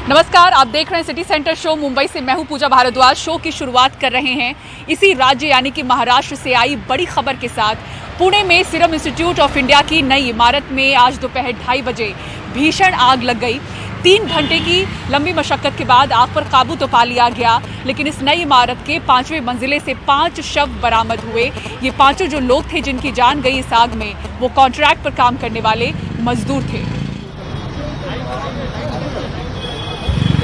नमस्कार, आप देख रहे हैं सिटी सेंटर शो। मुंबई से मैं हूं पूजा भारद्वाज। शो की शुरुआत कर रहे हैं इसी राज्य यानी कि महाराष्ट्र से आई बड़ी खबर के साथ। पुणे में सीरम इंस्टीट्यूट ऑफ इंडिया की नई इमारत में आज दोपहर 2:30 बजे भीषण आग लग गई। 3 घंटे की लंबी मशक्कत के बाद आग पर काबू तो पा लिया गया, लेकिन इस नई इमारत के 5वें मंजिले से 5 शव बरामद हुए। ये पांचों जो लोग थे जिनकी जान गई इस आग में, वो कॉन्ट्रैक्ट पर काम करने वाले मजदूर थे।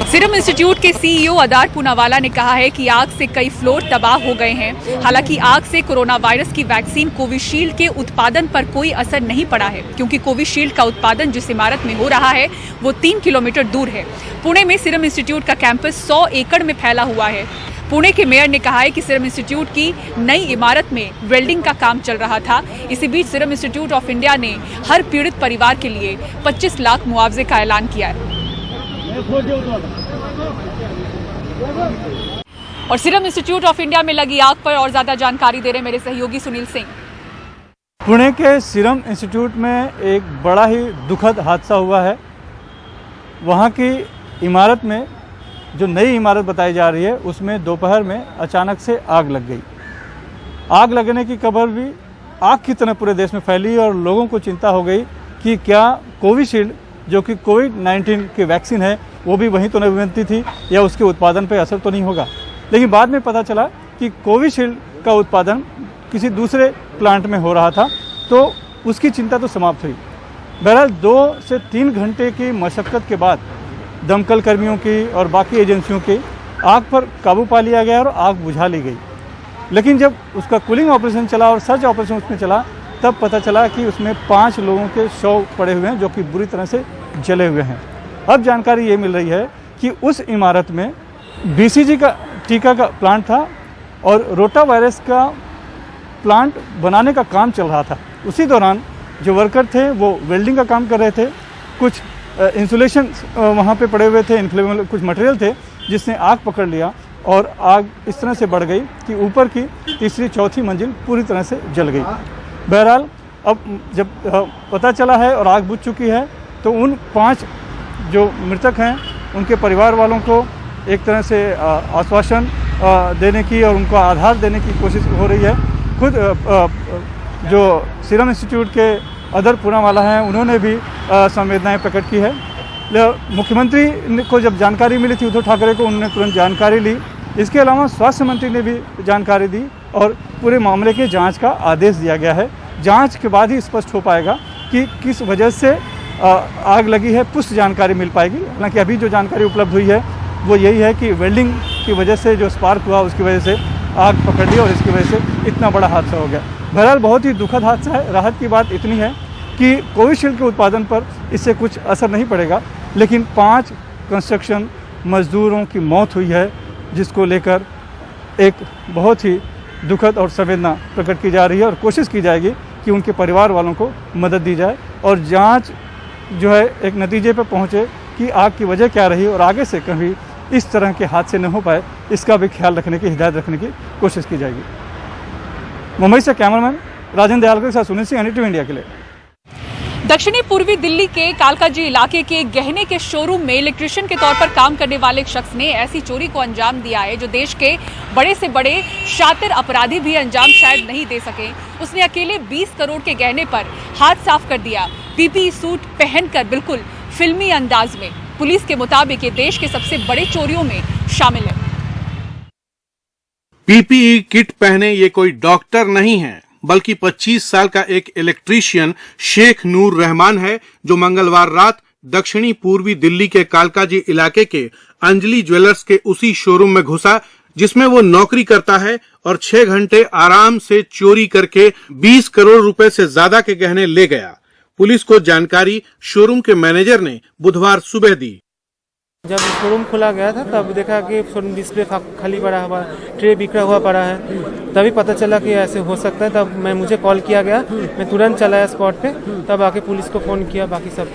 सीरम इंस्टीट्यूट के सीईओ अदार पूनावाला ने कहा है कि आग से कई फ्लोर तबाह हो गए हैं। हालांकि आग से कोरोना वायरस की वैक्सीन कोविशील्ड के उत्पादन पर कोई असर नहीं पड़ा है, क्योंकि कोविशील्ड का उत्पादन जिस इमारत में हो रहा है वो 3 किलोमीटर दूर है। पुणे में सीरम इंस्टीट्यूट का कैंपस 100 एकड़ में फैला हुआ है। पुणे के मेयर ने कहा है कि सीरम इंस्टीट्यूट की नई इमारत में वेल्डिंग का काम चल रहा था। इसी बीच सीरम इंस्टीट्यूट ऑफ इंडिया ने हर पीड़ित परिवार के लिए 25 लाख मुआवजे का ऐलान किया है। और सीरम इंस्टीट्यूट ऑफ इंडिया में लगी आग पर और ज्यादा जानकारी दे रहे मेरे सहयोगी सुनील सिंह। पुणे के सीरम इंस्टीट्यूट में एक बड़ा ही दुखद हादसा हुआ है। वहाँ की इमारत में, जो नई इमारत बताई जा रही है, उसमें दोपहर में अचानक से आग लग गई। आग लगने की खबर भी आग की तरह पूरे देश में फैली और लोगों को चिंता हो गई कि क्या कोविशील्ड, जो कि कोविड-19 की वैक्सीन है, वो भी वहीं तो नहीं बनती थी या उसके उत्पादन पर असर तो नहीं होगा। लेकिन बाद में पता चला कि कोविशील्ड का उत्पादन किसी दूसरे प्लांट में हो रहा था, तो उसकी चिंता तो समाप्त हुई। बहरहाल 2 से 3 घंटे की मशक्क़त के बाद दमकल कर्मियों की और बाकी एजेंसियों की आग पर काबू पा लिया गया और आग बुझा ली गई। लेकिन जब उसका कूलिंग ऑपरेशन चला और सर्च ऑपरेशन उसमें चला, तब पता चला कि उसमें 5 लोगों के शव पड़े हुए हैं जो कि बुरी तरह से जले हुए हैं। अब जानकारी ये मिल रही है कि उस इमारत में बीसीजी का टीका का प्लांट था और रोटा वायरस का प्लांट बनाने का काम चल रहा था। उसी दौरान जो वर्कर थे वो वेल्डिंग का काम कर रहे थे। कुछ इंसुलेशन वहाँ पे पड़े हुए थे, इन्फ्लेमेबल कुछ मटेरियल थे, जिसने आग पकड़ लिया और आग इस तरह से बढ़ गई कि ऊपर की तीसरी चौथी मंजिल पूरी तरह से जल गई। बहरहाल अब जब पता चला है और आग बुझ चुकी है, तो उन 5 जो मृतक हैं उनके परिवार वालों को एक तरह से आश्वासन देने की और उनको आधार देने की कोशिश हो रही है। खुद जो सीरम इंस्टीट्यूट के अदार पूनावाला हैं, उन्होंने भी संवेदनाएं प्रकट की है। मुख्यमंत्री को जब जानकारी मिली थी उद्धव ठाकरे को, उन्होंने तुरंत जानकारी ली। इसके अलावा स्वास्थ्य मंत्री ने भी जानकारी दी और पूरे मामले के जांच का आदेश दिया गया है। जांच के बाद ही स्पष्ट हो पाएगा कि किस वजह से आग लगी है, पुष्ट जानकारी मिल पाएगी। हालांकि अभी जो जानकारी उपलब्ध हुई है वो यही है कि वेल्डिंग की वजह से जो स्पार्क हुआ, उसकी वजह से आग पकड़ ली और इसकी वजह से इतना बड़ा हादसा हो गया। बहरहाल बहुत ही दुखद हादसा है। राहत की बात इतनी है कि कोविशील्ड के उत्पादन पर इससे कुछ असर नहीं पड़ेगा, लेकिन 5 कंस्ट्रक्शन मजदूरों की मौत हुई है, जिसको लेकर एक बहुत ही दुखद और संवेदना प्रकट की जा रही है और कोशिश की जाएगी कि उनके परिवार वालों को मदद दी जाए और जांच जो है एक नतीजे पर पहुंचे कि आग की वजह क्या रही और आगे से कभी इस तरह के हादसे न हो पाए, इसका भी ख्याल रखने की, हिदायत रखने की कोशिश की जाएगी। मुंबई से कैमरामैन राजेंद्र दयालकर के साथ सुनील सिंह, NDTV इंडिया के लिए। दक्षिणी पूर्वी दिल्ली के कालकाजी इलाके के गहने के शोरूम में इलेक्ट्रिशियन के तौर पर काम करने वाले एक शख्स ने ऐसी चोरी को अंजाम दिया है जो देश के बड़े से बड़े शातिर अपराधी भी अंजाम शायद नहीं दे सके। उसने अकेले 20 करोड़ के गहने पर हाथ साफ कर दिया, PPE सूट पहनकर बिल्कुल फिल्मी अंदाज में। पुलिस के मुताबिक ये देश के सबसे बड़े चोरियों में शामिल है। PPE किट पहने ये कोई डॉक्टर नहीं है, बल्कि 25 साल का एक इलेक्ट्रीशियन शेख नूर रहमान है, जो मंगलवार रात दक्षिणी पूर्वी दिल्ली के कालकाजी इलाके के अंजलि ज्वेलर्स के उसी शोरूम में घुसा जिसमें वो नौकरी करता है और 6 घंटे आराम से चोरी करके 20 करोड़ रुपए से ज्यादा के गहने ले गया। पुलिस को जानकारी शोरूम के मैनेजर ने बुधवार सुबह दी। जब शोरूम खोला गया था तब देखा कि शोरूम डिस्प्ले खाली पड़ा हुआ, ट्रे बिखरा हुआ पड़ा है। तभी पता चला कि ऐसे हो सकता है। तब मुझे कॉल किया गया, मैं तुरंत चला स्पॉट पे, तब आके पुलिस को फोन किया। बाकी सब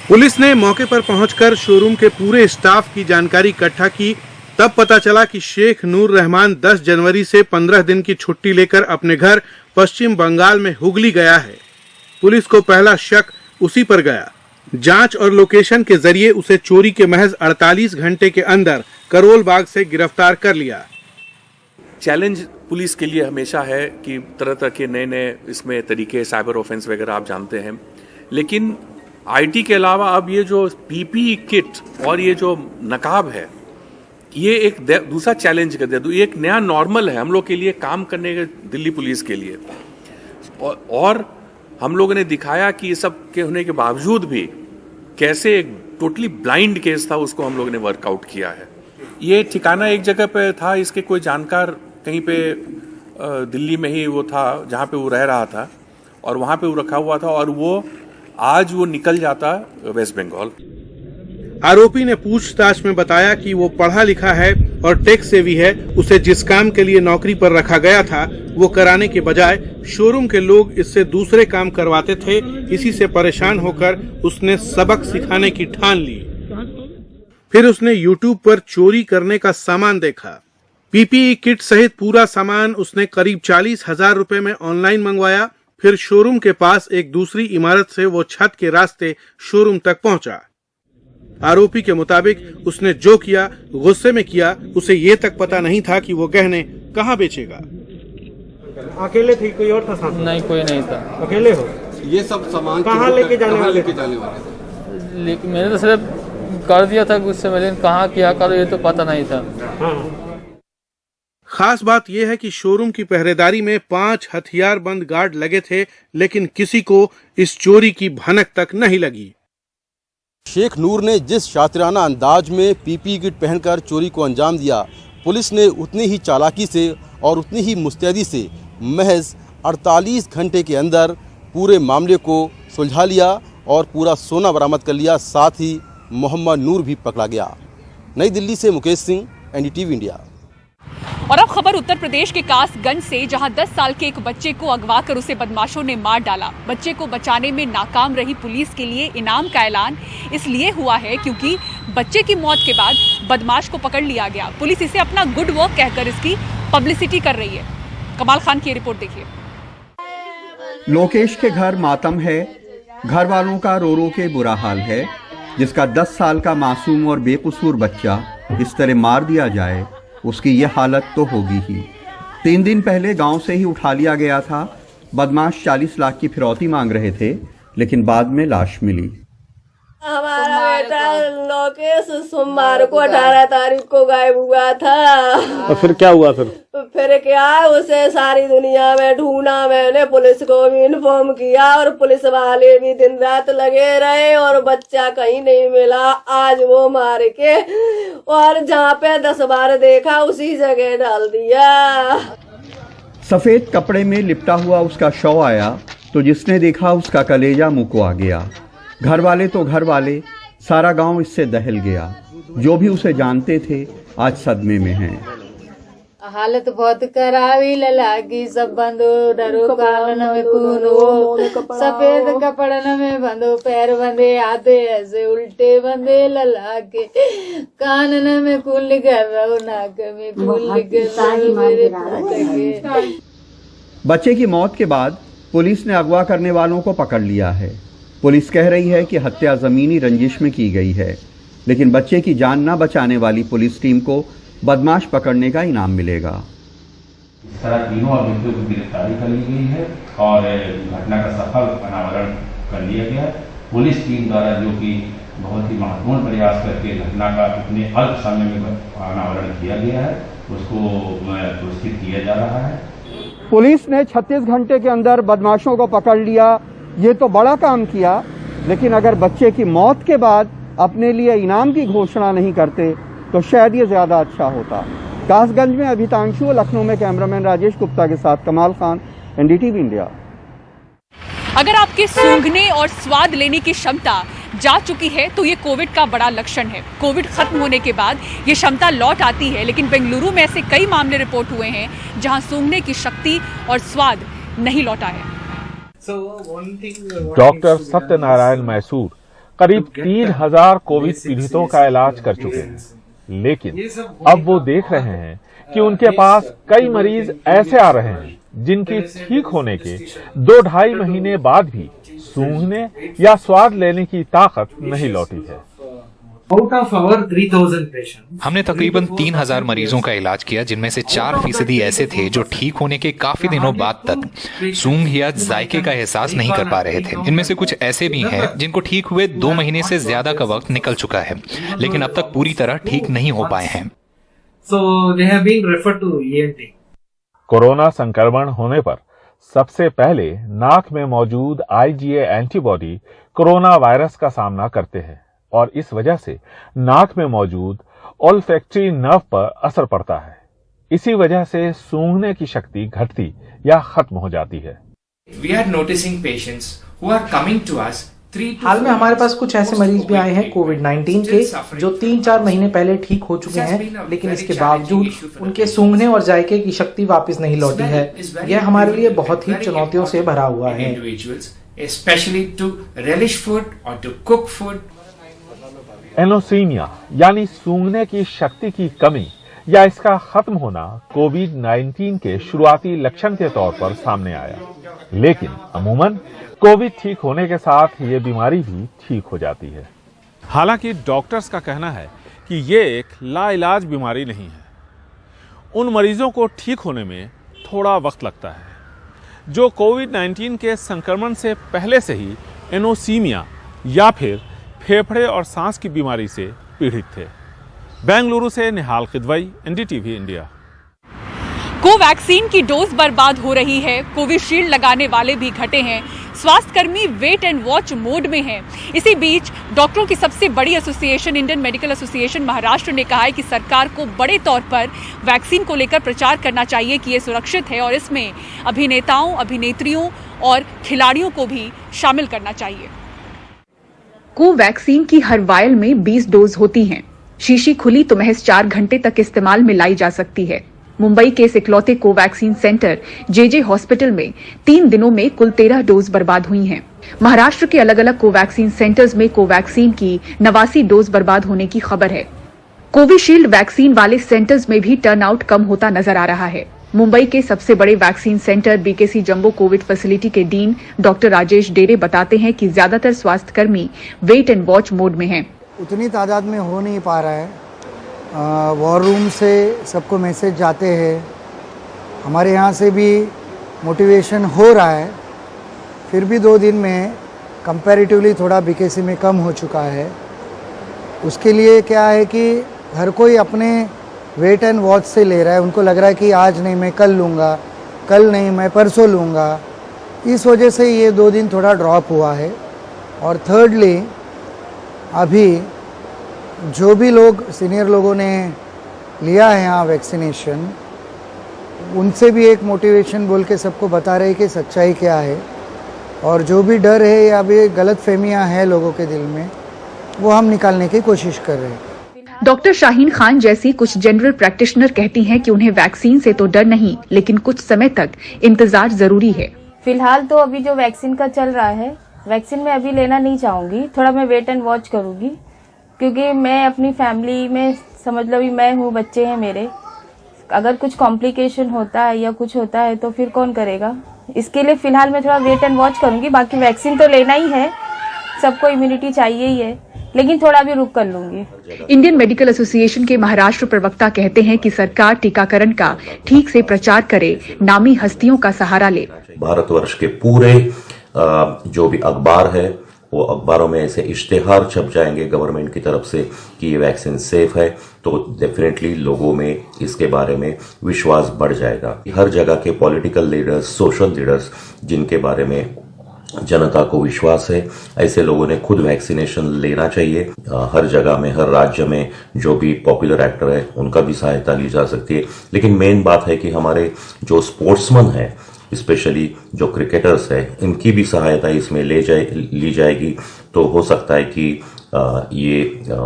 पुलिस ने मौके पर पहुंचकर शोरूम के पूरे स्टाफ की जानकारी इकट्ठा की। तब पता चला कि शेख नूर रहमान 10 जनवरी से 15 दिन की छुट्टी लेकर अपने घर पश्चिम बंगाल में हुगली गया है। पुलिस को पहला शक उसी पर गया। जांच और लोकेशन के जरिए उसे चोरी के महज 48 घंटे के अंदर करोल बाग से गिरफ्तार कर लिया। चैलेंज पुलिस के लिए हमेशा है कि तरह तरह के नए नए इसमें तरीके, साइबर ऑफेंस वगैरह आप जानते हैं, लेकिन आईटी के अलावा अब ये जो पीपीई किट और ये जो नकाब है, ये एक दूसरा चैलेंज कर दिया। ये एक नया नॉर्मल है हम लोग के लिए काम करने के, दिल्ली पुलिस के लिए। और हम लोगों ने दिखाया कि ये सब के होने के बावजूद भी कैसे एक टोटली ब्लाइंड केस था, उसको हम लोगों ने वर्कआउट किया है। ये ठिकाना एक जगह पे था, इसके कोई जानकार कहीं पे दिल्ली में ही वो था जहाँ पे वो रह रहा था, और वहाँ पे वो रखा हुआ था, और वो आज वो निकल जाता वेस्ट बंगाल। आरोपी ने पूछताछ में बताया कि वो पढ़ा लिखा है और टेक सेवी है। उसे जिस काम के लिए नौकरी पर रखा गया था वो कराने के बजाय शोरूम के लोग इससे दूसरे काम करवाते थे। इसी से परेशान होकर उसने सबक सिखाने की ठान ली। फिर उसने YouTube पर चोरी करने का सामान देखा। पीपीई किट सहित पूरा सामान उसने करीब 40,000 रुपए में ऑनलाइन मंगवाया। फिर शोरूम के पास एक दूसरी इमारत से वो छत के रास्ते शोरूम तक पहुंचा। आरोपी के मुताबिक उसने जो किया गुस्से में किया। उसे ये तक पता नहीं था कि वो गहने कहाँ बेचेगा। अकेले थे, कोई और था साथ? नहीं, कोई नहीं था। अकेले हो? ये सब सामान कहाँ लेके जाने वाले थे? लेकिन मैंने तो सिर्फ कर दिया था गुस्से में, लेकिन कहाँ क्या करो ये तो पता नहीं था। हाँ। खास बात यह है कि शोरूम की पहरेदारी में 5 हथियारबंद गार्ड लगे थे, लेकिन किसी को इस चोरी की भनक तक नहीं लगी। शेख नूर ने जिस शातिराना अंदाज में पीपीई किट पहनकर चोरी को अंजाम दिया, पुलिस ने उतनी ही चालाकी से और उतनी ही मुस्तैदी से महज 48 घंटे के अंदर पूरे मामले को सुलझा लिया और पूरा सोना बरामद कर लिया। साथ ही मोहम्मद नूर भी पकड़ा गया। नई दिल्ली से मुकेश सिंह, एनडीटीवी इंडिया। और अब खबर उत्तर प्रदेश के कासगंज से, जहां 10 साल के एक बच्चे को अगवा कर उसे बदमाशों ने मार डाला। बच्चे को बचाने में नाकाम रही पुलिस के लिए इनाम का ऐलान इसलिए हुआ है क्योंकि बच्चे की मौत के बाद बदमाश को पकड़ लिया गया। पुलिस इसे अपना गुड वर्क कहकर इसकी पब्लिसिटी कर रही है। कमाल खान की रिपोर्ट देखिए। लोकेश के घर मातम है, घर वालों का रो रो के बुरा हाल है। जिसका 10 साल का मासूम और बेकसूर बच्चा इस तरह मार दिया जाए, उसकी यह हालत तो होगी ही। 3 दिन पहले गांव से ही उठा लिया गया था। बदमाश 40 लाख की फिरौती मांग रहे थे, लेकिन बाद में लाश मिली। हमारा बेटा लोकेश सोमवार को 18 तारीख को गायब हुआ था। और फिर क्या हुआ? फिर क्या, उसे सारी दुनिया में ढूंढा मैंने, पुलिस को भी इन्फॉर्म किया और पुलिस वाले भी दिन रात लगे रहे और बच्चा कहीं नहीं मिला। आज वो मार के और जहाँ पे 10 बार देखा उसी जगह डाल दिया। सफेद कपड़े में लिपटा हुआ उसका शव आया तो जिसने देखा उसका कलेजा मुंह को आ गया। घर वाले तो घर वाले, सारा गांव इससे दहल गया। जो भी उसे जानते थे आज सदमे में हैं। हालत बहुत करावी ललागी, सब बंदो डरो कालन में खून हो, सफेद कपड़न में बंदो पैर बंदे, आते ऐसे उल्टे बंदे लला के, कानन में कुल कर रहो, नाक में कुल कर। बच्चे की मौत के बाद पुलिस ने अगवा करने वालों को पकड़ लिया है। पुलिस कह रही है कि हत्या जमीनी रंजिश में की गई है, लेकिन बच्चे की जान न बचाने वाली पुलिस टीम को बदमाश पकड़ने का इनाम मिलेगा। इस तरह तीनों अभियुक्तों की गिरफ्तारी कर ली गई है और घटना का सफल अनावरण कर लिया गया। पुलिस टीम द्वारा जो कि बहुत ही महत्वपूर्ण प्रयास करके घटना का इतने अल्प समय में अनावरण किया गया है, उसको पुरस्कृत किया जा रहा है। पुलिस ने 36 घंटे के अंदर बदमाशों को पकड़ लिया। ये तो बड़ा काम किया, लेकिन अगर बच्चे की मौत के बाद अपने लिए इनाम की घोषणा नहीं करते तो शायद ये ज्यादा अच्छा होता। कासगंज में अभितांशु, लखनऊ में कैमरामैन राजेश गुप्ता के साथ कमाल खान, एनडीटीवी इंडिया। अगर आपके सूंघने और स्वाद लेने की क्षमता जा चुकी है तो ये कोविड का बड़ा लक्षण है। कोविड खत्म होने के बाद ये क्षमता लौट आती है, लेकिन बेंगलुरु में ऐसे कई मामले रिपोर्ट हुए हैं जहां सूंघने की शक्ति और स्वाद नहीं लौटा है। डॉक्टर सत्यनारायण मैसूर करीब 3000 कोविड पीड़ितों का इलाज कर चुके हैं, लेकिन अब वो देख रहे हैं कि उनके पास कई मरीज ऐसे आ रहे हैं जिनकी ठीक होने के 2-2.5 महीने बाद भी सूंघने या स्वाद लेने की ताकत नहीं लौटी है। Out of our 3000 patients, हमने तकरीबन 3000 मरीजों का इलाज किया, जिनमें से 4% ऐसे थे जो ठीक होने के काफी दिनों बाद तक सूंघ या जायके का एहसास नहीं कर पा रहे थे। इनमें से कुछ ऐसे भी हैं जिनको ठीक हुए 2 महीने से ज्यादा का वक्त निकल चुका है, लेकिन अब तक पूरी तरह ठीक नहीं हो पाए हैं। so they have been referred to ENT. Corona संक्रमण होने पर सबसे पहले नाक में मौजूद IgA एंटीबॉडी कोरोना वायरस का सामना करते हैं और इस वजह से नाक में मौजूद ओल्फैक्टरी नर्व पर असर पड़ता है। इसी वजह से सूंघने की शक्ति घटती या खत्म हो जाती है। हाल में हमारे पास कुछ ऐसे मरीज भी आए हैं कोविड-19 के जो 3-4 महीने पहले ठीक हो चुके हैं, लेकिन इसके बावजूद उनके सूंघने और जायके की शक्ति वापस नहीं लौटी है। यह हमारे लिए बहुत ही चुनौतियों से भरा हुआ है। एनोसीमिया यानी सूंघने की शक्ति की कमी या इसका खत्म होना कोविड-19 के शुरुआती लक्षण के तौर पर सामने आया, लेकिन अमूमन कोविड ठीक होने के साथ ये बीमारी भी ठीक हो जाती है। हालांकि डॉक्टर्स का कहना है कि ये एक लाइलाज बीमारी नहीं है। उन मरीजों को ठीक होने में थोड़ा वक्त लगता है जो कोविड-19 के संक्रमण से पहले से ही एनोसीमिया या फिर फेफड़े और सांस की बीमारी से पीड़ित थे। बेंगलुरु से निहाल किदवई, एनडीटीवी इंडिया। कोवैक्सीन की डोज बर्बाद हो रही है, कोविशील्ड लगाने वाले भी घटे हैं, स्वास्थ्य कर्मी वेट एंड वॉच मोड में हैं। इसी बीच डॉक्टरों की सबसे बड़ी association Indian medical association Maharashtra ने कहा है कि सरकार को बड़े तौर पर वैक्सीन को लेकर प्रचार करना चाहिए कि ये सुरक्षित है और इसमें अभिनेताओं, अभिनेत्रियों और खिलाड़ियों को भी शामिल करना चाहिए। कोवैक्सीन की हर वायल में 20 डोज होती हैं। शीशी खुली तो महज 4 घंटे तक इस्तेमाल में लाई जा सकती है। मुंबई के इस इकलौते कोवैक्सीन सेंटर जेजे हॉस्पिटल में 3 दिनों में कुल 13 डोज बर्बाद हुई हैं। महाराष्ट्र के अलग अलग कोवैक्सीन सेंटर्स में कोवैक्सीन की 89 डोज बर्बाद होने की खबर है। कोविशील्ड वैक्सीन वाले सेंटर्स में भी टर्नआउट कम होता नजर आ रहा है। मुंबई के सबसे बड़े vaccine centre BKC jumbo Covid facility के डीन डॉक्टर राजेश डेरे बताते हैं कि ज्यादातर स्वास्थ्य कर्मी वेट एंड वॉच मोड में हैं। उतनी तादाद में हो नहीं पा रहा है। वॉर रूम से सबको मैसेज जाते हैं, हमारे यहाँ से भी मोटिवेशन हो रहा है, फिर भी 2 दिन में कंपैरेटिवली थोड़ा बीकेसी में कम हो चुका है। उसके लिए क्या है कि हर कोई अपने वेट एंड वॉच से ले रहा है। उनको लग रहा है कि आज नहीं मैं कल लूँगा, कल नहीं मैं परसों लूँगा। इस वजह से ये 2 दिन थोड़ा ड्रॉप हुआ है। और थर्डली अभी जो भी लोग सीनियर लोगों ने लिया है यहाँ वैक्सीनेशन, उनसे भी एक मोटिवेशन बोल के सबको बता रहे कि सच्चाई क्या है और जो भी डर है या भी गलतफहमियाँ हैं लोगों के दिल में, वो हम निकालने की कोशिश कर रहे हैं। डॉक्टर शाहीन खान जैसी कुछ जनरल प्रैक्टिशनर कहती हैं कि उन्हें वैक्सीन से तो डर नहीं, लेकिन कुछ समय तक इंतजार जरूरी है। फिलहाल तो अभी जो वैक्सीन का चल रहा है, वैक्सीन में अभी लेना नहीं चाहूंगी, थोड़ा मैं वेट एंड वॉच करूंगी, क्योंकि मैं अपनी फैमिली में समझ लो भी मैं हूँ, बच्चे हैं मेरे, अगर कुछ कॉम्प्लिकेशन होता है या कुछ होता है तो फिर कौन करेगा। इसके लिए फिलहाल मैं थोड़ा वेट एंड वॉच करूंगी। बाकी वैक्सीन तो लेना ही है, सबको इम्यूनिटी चाहिए ही है, लेकिन थोड़ा भी रुक कर लूंगी। इंडियन मेडिकल एसोसिएशन के महाराष्ट्र प्रवक्ता कहते हैं कि सरकार टीकाकरण का ठीक से प्रचार करे, नामी हस्तियों का सहारा ले। भारतवर्ष के पूरे जो भी अखबार है वो अखबारों में ऐसे इश्तेहार छप जाएंगे गवर्नमेंट की तरफ से कि ये वैक्सीन सेफ है, तो डेफिनेटली लोगों में इसके बारे में विश्वास बढ़ जाएगा। हर जगह के पॉलिटिकल लीडर्स, सोशल लीडर्स जिनके बारे में जनता को विश्वास है, ऐसे लोगों ने खुद वैक्सीनेशन लेना चाहिए। हर जगह में, हर राज्य में जो भी पॉपुलर एक्टर है उनका भी सहायता ली जा सकती है। लेकिन मेन बात है कि हमारे जो स्पोर्ट्समैन है, स्पेशली जो क्रिकेटर्स है, इनकी भी सहायता इसमें ली जाएगी, तो हो सकता है कि ये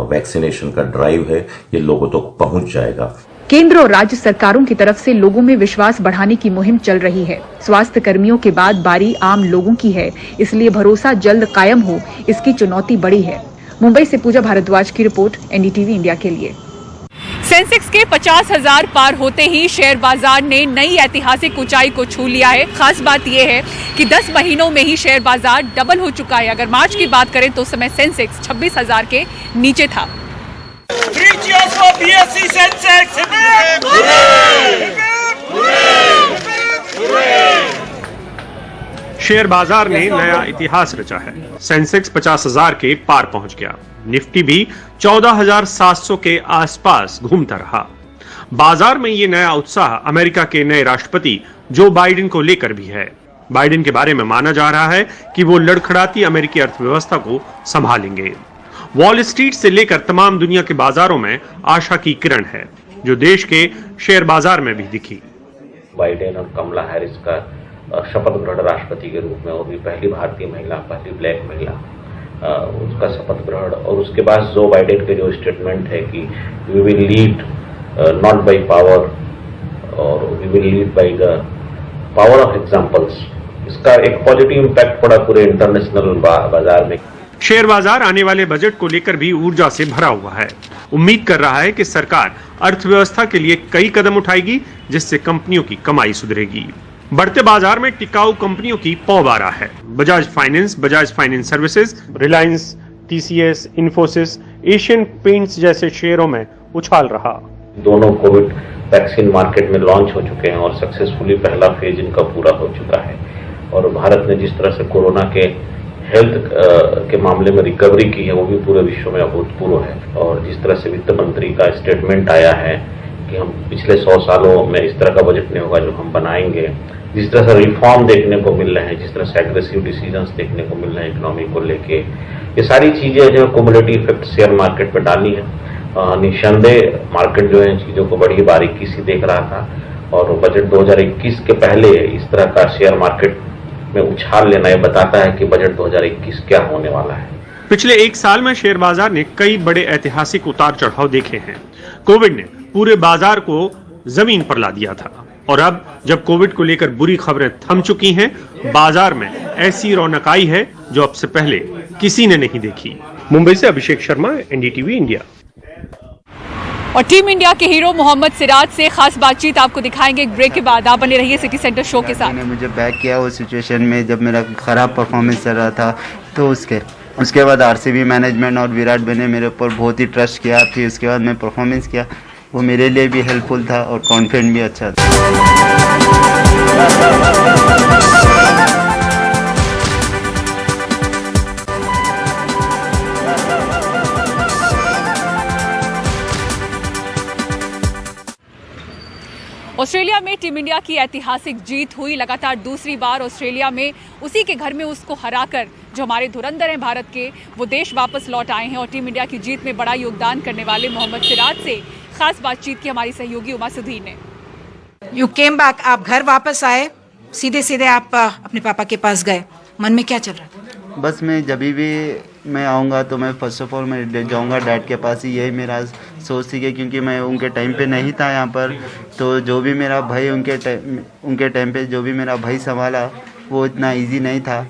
वैक्सीनेशन का ड्राइव है ये लोगों तक पहुंच जाएगा। केंद्र और राज्य सरकारों की तरफ से लोगों में विश्वास बढ़ाने की मुहिम चल रही है। स्वास्थ्य कर्मियों के बाद बारी आम लोगों की है, इसलिए भरोसा जल्द कायम हो, इसकी चुनौती बड़ी है। मुंबई से पूजा भारद्वाज की रिपोर्ट, एनडीटीवी इंडिया के लिए। सेंसेक्स के 50,000 पार होते ही शेयर बाजार ने नई ऐतिहासिक ऊंचाई को छू लिया है। खास बात यह है कि 10 महीनों में ही शेयर बाजार डबल हो चुका है। अगर मार्च की बात करें तो उस समय सेंसेक्स 26,000 के नीचे था। शेयर बाजार ने नया इतिहास रचा है। सेंसेक्स 50,000 के पार पहुंच गया। निफ्टी भी 14,700 के आसपास घूमता रहा। बाजार में ये नया उत्साह अमेरिका के नए राष्ट्रपति जो बाइडेन को लेकर भी है। बाइडेन के बारे में माना जा रहा है कि वो लड़खड़ाती अमेरिकी अर्थव्यवस्था को संभालेंगे। वॉल स्ट्रीट से लेकर तमाम दुनिया के बाजारों में आशा की किरण है, जो देश के शेयर बाजार में भी दिखी। बाइडेन और कमला हैरिस का शपथ ग्रहण राष्ट्रपति के रूप में, वो भी पहली भारतीय महिला, पहली ब्लैक महिला, उसका शपथ ग्रहण, और उसके बाद जो बाइडेन के जो स्टेटमेंट है कि we will lead not by power और we will lead by the power of examples, इसका एक पॉजिटिव इम्पैक्ट पड़ा पूरे इंटरनेशनल बाजार में। शेयर बाजार आने वाले बजट को लेकर भी ऊर्जा से भरा हुआ है। उम्मीद कर रहा है कि सरकार अर्थव्यवस्था के लिए कई कदम उठाएगी, जिससे कंपनियों की कमाई सुधरेगी। बढ़ते बाजार में टिकाऊ कंपनियों की पौबारा है। Bajaj finance services, Reliance, TCS, Infosys, Asian paints जैसे शेयरों में उछाल रहा। दोनों कोविड वैक्सीन मार्केट में लॉन्च हो चुके हैं और सक्सेसफुली पहला फेज इनका पूरा हो चुका है। और भारत ने जिस तरह से कोरोना के हेल्थ के मामले में रिकवरी की है, वो भी पूरे विश्व में अभूतपूर्व है। और जिस तरह से वित्त मंत्री का स्टेटमेंट आया है कि हम पिछले 100 सालों में इस तरह का बजट नहीं होगा जो हम बनाएंगे, जिस तरह से रिफॉर्म देखने को मिल रहे हैं, जिस तरह से एग्रेसिव डिसीजंस देखने को मिल रहे हैं इकोनॉमी को लेके, ये सारी चीजें जो कम्युलेटिव इफेक्ट शेयर मार्केट पर डाली है। निस्संदेह मार्केट जो है चीजों को बड़ी बारीकी से देख रहा था और बजट 2021 के पहले इस तरह का शेयर मार्केट में उछाल लेना, यह बताता है कि बजट 2021 क्या होने वाला है। पिछले एक साल में शेयर बाजार ने कई बड़े ऐतिहासिक उतार चढ़ाव देखे हैं। कोविड ने पूरे बाजार को जमीन पर ला दिया था और अब जब कोविड को लेकर बुरी खबरें थम चुकी हैं, बाजार में ऐसी रौनक आई है जो अब से पहले किसी ने नहीं देखी। मुंबई से अभिषेक शर्मा, एनडीटीवी इंडिया। और टीम इंडिया के हीरो मोहम्मद सिराज से खास बातचीत आपको दिखाएंगे एक ब्रेक के बाद। आप बने रहिए सिटी सेंटर शो के साथ। मुझे बैक किया उस सिचुएशन में जब मेरा खराब परफॉर्मेंस चल रहा था, तो उसके बाद आरसीबी मैनेजमेंट और विराट भाई ने मेरे ऊपर बहुत ही ट्रस्ट किया। फिर उसके बाद मैं परफॉर्मेंस किया, वो मेरे लिए भी हेल्पफुल था और कॉन्फिडेंट भी अच्छा था। ऑस्ट्रेलिया में टीम इंडिया की ऐतिहासिक जीत हुई। लगातार दूसरी बार ऑस्ट्रेलिया में उसी के घर में उसको हराकर जो हमारे धुरंधर हैं भारत के, वो देश वापस लौट आए हैं। और टीम इंडिया की जीत में बड़ा योगदान करने वाले मोहम्मद सिराज से खास बातचीत की हमारी सहयोगी उमा सुधीर ने। यू केम बैक, आप घर वापस आए, सीधे आप अपने पापा के पास गए, मन में क्या चल रहा था? बस मैं जब भी मैं आऊँगा तो मैं फर्स्ट ऑफ ऑल मैं जाऊँगा डैड के पास ही, यही मेरा सोच थी। क्योंकि मैं उनके टाइम पे नहीं था यहाँ पर, तो जो भी मेरा भाई उनके टाइम पे जो भी मेरा भाई संभाला वो इतना इजी नहीं था।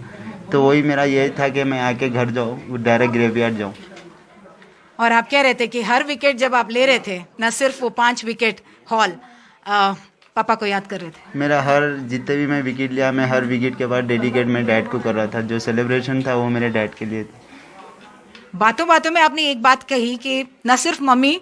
तो वही मेरा यही था कि मैं आके घर जाऊँ, डायरेक्ट ग्रेवयार्ड जाऊँ। और आप कह रहे थे कि हर विकेट जब आप ले रहे थे, न सिर्फ वो 5 विकेट हॉल, पापा को याद कर रहे थे। मेरा जितने भी मैं विकेट लिया, मैं हर विकेट के बाद डेडिकेट मैं डैड को कर रहा था। जो सेलिब्रेशन था वो मेरे डैड के लिए था। बातों बातों में आपने एक बात कही कि न सिर्फ मम्मी,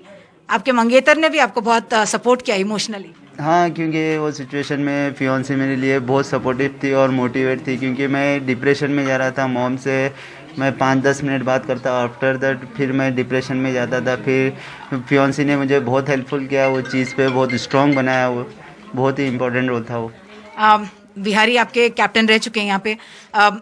आपके मंगेतर ने भी आपको बहुत सपोर्ट किया इमोशनली। हाँ, क्योंकि वो सिचुएशन में फियांसे मेरे लिए बहुत सपोर्टिव थी और मोटिवेट थी। क्योंकि मैं डिप्रेशन में जा रहा था, मॉम से मैं 5-10 मिनट बात करता, आफ्टर दैट फिर मैं डिप्रेशन में जाता था। फिर फियांसे ने मुझे बहुत हेल्पफुल किया, वो चीज़ पे बहुत स्ट्रॉन्ग बनाया। वो बहुत ही इम्पोर्टेंट रोल था वो। बिहारी आपके कैप्टन रह चुके हैं यहाँ पे।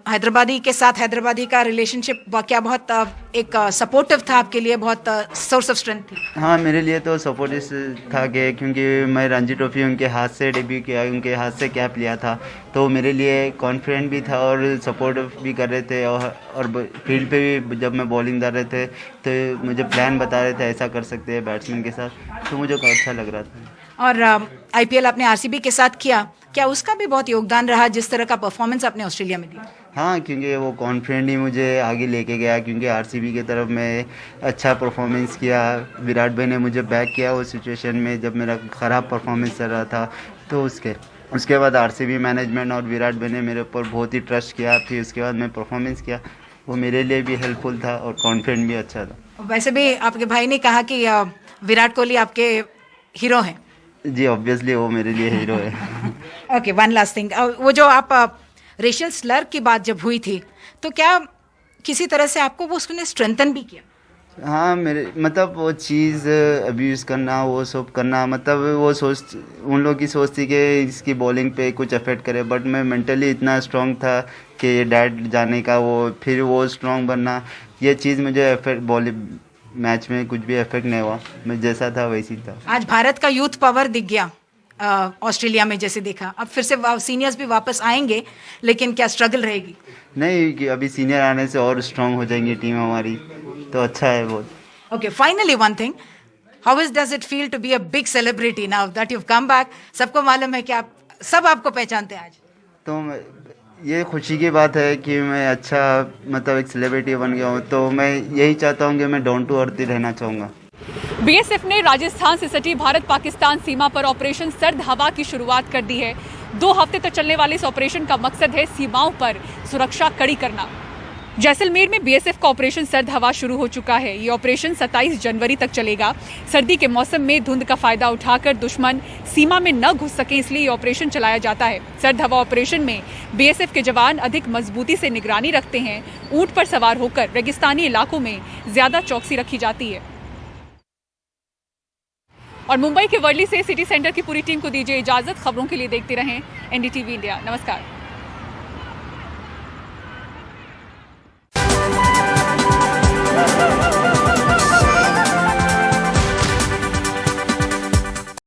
हैदराबादी के साथ हैदराबादी का रिलेशनशिप क्या बहुत एक सपोर्टिव था आपके लिए, बहुत सोर्स ऑफ स्ट्रेंथ थी? हाँ, मेरे लिए तो सपोर्टिव था कि क्योंकि मैं रणजी ट्रॉफी उनके हाथ से डेब्यू किया, उनके हाथ से कैप लिया था, तो मेरे लिए कॉन्फिडेंट भी था और सपोर्ट भी कर रहे थे। और फील्ड पे भी जब मैं बॉलिंग कर रहे थे तो मुझे प्लान बता रहे थे ऐसा कर सकते हैं बैट्समैन के साथ, तो मुझे अच्छा लग रहा था। और आईपीएल आपने आरसीबी के साथ किया, क्या उसका भी बहुत योगदान रहा जिस तरह का परफॉर्मेंस आपने ऑस्ट्रेलिया में दिया? हाँ, क्योंकि वो कॉन्फिडेंट ही मुझे आगे लेके गया, क्योंकि आरसीबी की तरफ मैं अच्छा परफॉर्मेंस किया। विराट भाई ने मुझे बैक किया उस सिचुएशन में जब मेरा ख़राब परफॉर्मेंस चल रहा था। तो उसके बाद आरसीबी मैनेजमेंट और विराट भाई ने मेरे ऊपर बहुत ही ट्रस्ट किया। फिर उसके बाद मैं परफॉर्मेंस किया, वो मेरे लिए भी हेल्पफुल था और कॉन्फिडेंट भी अच्छा था। वैसे भी आपके भाई ने कहा कि विराट कोहली आपके हीरो हैं। जी, ऑब्वियसली वो मेरे लिए हीरो है। ओके, वन लास्ट थिंग, वो जो आप रेशियल स्लर की बात जब हुई थी तो क्या किसी तरह से आपको वो उसने स्ट्रेंथन भी किया? हाँ, मेरे मतलब वो चीज़ अब्यूज़ करना, वो सब करना, मतलब वो उन लोग की सोच थी कि इसकी बॉलिंग पे कुछ अफेक्ट करे, बट मैं मेंटली इतना स्ट्रांग था कि डैड जाने का फिर वो स्ट्रांग बनना, ये चीज़ मुझे अफेक्ट बॉलिंग मैच में कुछ भी अफेक्ट नहीं हुआ। मैं जैसा था वैसी था। आज भारत का यूथ पावर दिख गया ऑस्ट्रेलिया में, जैसे देखा। अब फिर से सीनियर्स भी वापस आएंगे, लेकिन क्या स्ट्रगल रहेगी? नहीं, कि अभी सीनियर आने से और स्ट्रांग हो जाएंगी टीम हमारी, तो अच्छा है बहुत। Okay, finally one thing, how does it feel to be a big celebrity now that you come back? सबको मालूम है कि आप सब आपको पहचानते हैं आज। तो ये खुशी की बात है कि मैं अच्छा मतलब एक सेलिब्रिटी बन गया हूँ। तो मैं यही चाहता हूँ कि मैं डाउन टू अर्थ ही रहना चाहूँगा। बीएसएफ ने राजस्थान से सटी भारत पाकिस्तान सीमा पर ऑपरेशन सर्द हवा की शुरुआत कर दी है। 2 हफ्ते तक चलने वाले इस ऑपरेशन का मकसद है सीमाओं पर सुरक्षा कड़ी करना। जैसलमेर में बीएसएफ का ऑपरेशन सर्द हवा शुरू हो चुका है। ये ऑपरेशन 27 जनवरी तक चलेगा। सर्दी के मौसम में धुंध का फायदा उठाकर दुश्मन सीमा में न घुस सके, इसलिए ये ऑपरेशन चलाया जाता है। सर्द हवा ऑपरेशन में बीएसएफ के जवान अधिक मजबूती से निगरानी रखते हैं। ऊंट पर सवार होकर रेगिस्तानी इलाकों में ज्यादा चौकसी रखी जाती है। और मुंबई के वर्ली से सिटी सेंटर की पूरी टीम को दीजिए इजाजत। खबरों के लिए देखते रहें एनडीटीवी इंडिया। नमस्कार।